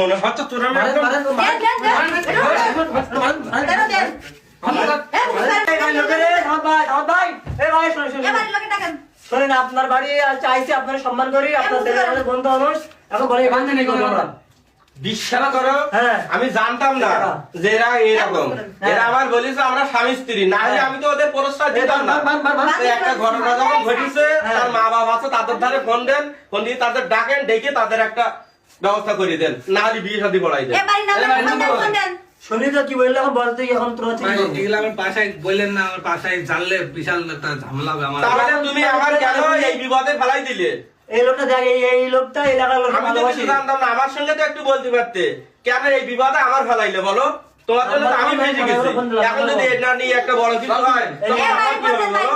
মনে হচ্ছে তোরা শোনেন, আপনার বাড়ি চাইছি, আপনার সম্মান করি, আপনার বন্ধু মানুষ। এখন বলে বিশ্বাস করো, হ্যাঁ। আমি জানতাম না যে এরা এরকম। এরা আমার বলেছে আমরা স্বামী স্ত্রী, না হলে আমি তো ওদের প্রস্তাব দিতাম না। তো একটা ঘটনা যখন ঘটেছে, তার মা বাবা আছে, তাদের ধারে ফোন দেন, ফোন দিয়ে তাদের ডাকেন, ডেকে তাদের একটা ব্যবস্থা করে দেন, না হলে বিয়ে শাদী পড়াই দেন। শুনি তো কি বললে, এখন বলতে এখন তোর এগুলো আমার বাসায় বললেন না, আমার বাসায় জানলে বিশাল একটা ঝামেলা হবে আমার। তাহলে তুমি আমার কেন এই বিপদে ফেলাই দিলে? এই লোকটা দেখ, এই লোকটা এলাকার লোক আমি তো কিছু জানতাম না, আমার সঙ্গে তো একটু বলতে পারতে। কেন এই বিপদে আমার ফেলাইলে বলো? তোমার জন্য তো আমি ভেজে গেছি। এখন যদি এটা নিয়ে একটা বড় কিছু হয়, তখন আমার কি হবে বলো?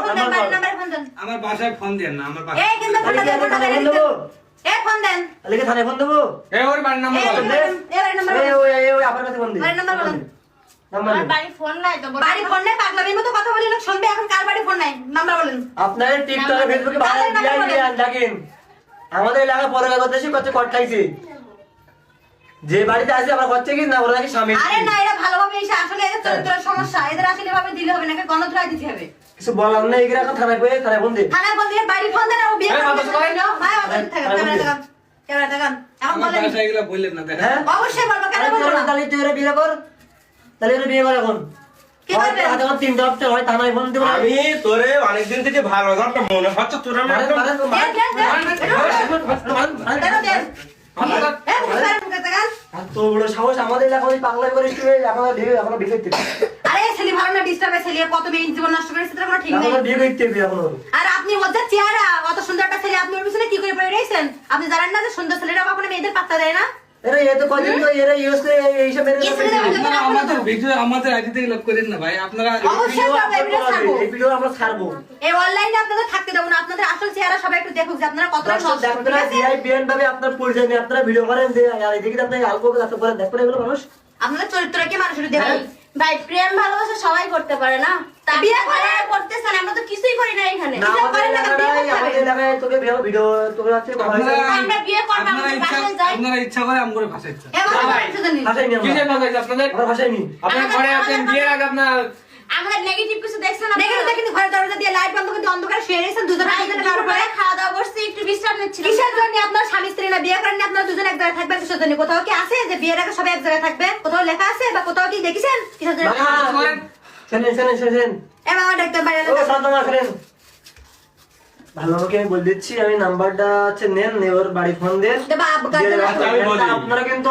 আমার বাসায় ফোন দেন না, আমার বাসায় থানায় ফোন দেবো। ওর বাড়ির নাম্বার বলেন। আপনার কাছে ফোন দিই। আপনার টিকটকে ফেসবুকে দেখেন, আমাদের এলাকা পড়ালেখা করতে এসে কত কট খাইছে। যে বাড়িতে আছে আমার হচ্ছে কি না, ওরা নাকি স্বামী। কিছু বলার নেই, এগুলো এখন থানায় পেয়ে থানায় ফোন দিই। আমার বাসায় এগুলো বললেন না, দেখেন। হ্যাঁ তাহলে তুই ওরা বিয়ে কর, তাহলে ওরা বিয়ে কর। এখন তিনটা হপ্তাহ হয় থানায় ফোন দেবো। আমি তোরে অনেকদিন থেকে ভালো কথা মনে হচ্ছে তোরা তো বড় সাহস, আমাদের এলাকা পাগলা করিস তুই। এখন বিয়ে করতে কত মেয়ে জীবন নষ্ট করেছে তার কোনো ঠিক নেই। বিয়ে করতে এখন আর আপনি ওদের চেহারা অত সুন্দর একটা ছেলে, আপনি ওর পিছনে কি করে পড়ে রয়েছেন? আপনি জানেন না যে সুন্দর ছেলেরা কখনো মেয়েদের পাত্তা দেয় না? এরা এ তো কদিন তো এরা ইউজ করে এইসব আপনারা আমাদের ভিডিও আমাদের আইডি থেকে লোক করেন না ভাই, আপনারা অবশ্যই করবে, ভিডিও ছাড়বো। এই ভিডিও আমরা ছাড়বো। এই অনলাইনে আপনাদের থাকতে দেবো না, আপনাদের আসল চেহারা সবাই একটু দেখুক যে আপনারা কতটা নষ্ট। আপনারা ভিআইপিএন ভাবে আপনার পরিচয় নিয়ে আপনারা ভিডিও করেন, যে এদিকে আপনি অল্প কাজ করেন, দেখবেন এগুলো মানুষ। আপনাদের চরিত্র কি মানুষের দেখে? ভাই প্রেম ভালোবাসা সবাই করতে পারে না, তা বিয়ে করে করতেছেন, আমরা তো কিছুই করি না এখানে। না, আমাদের এলাকায় তোকে ভিডিও তোকে আছে আমরা বিয়ে করবো, আমাদের বাসায় যাই। আপনারা ইচ্ছা করে আমগরে ভাষাইছে। ভাষায় নি কিসের ভাষাইছে আপনাদের? আমরা ভাষায় নি। আপনার ঘরে আছেন, বিয়ের আগে আপনার আমাদের নেগেটিভ কিছু দেখছেন না, দেখেন দেখেন ঘরের দরজা দিয়ে লাইট বন্ধ করে অন্ধকারে শুয়ে রয়েছেন দুজনে দুজনে কারো পরে। খাওয়া দাওয়া করছি, একটু বিশ্রাম নিচ্ছি। কিসের জন্য আপনার স্বামী স্ত্রী না বিয়ে করেন, আপনারা দুজন এক জায়গায় থাকবেন কিসের জন্য? কোথাও কি আছে যে বিয়ের আগে সবাই এক জায়গায় থাকবে? কোথাও লেখা আছে বা কোথাও কি দেখেছেন কিসের জন্য? শুনেন এ বাবা ডাক্তার বাইরে ও শান্তমা শুনেন, ভালোভাবে আমি বলে দিচ্ছি, আমি নাম্বারটা হচ্ছে নেন, ওর বাড়ি ফোন দেন। দেবা আমি বলি, আপনারা কিন্তু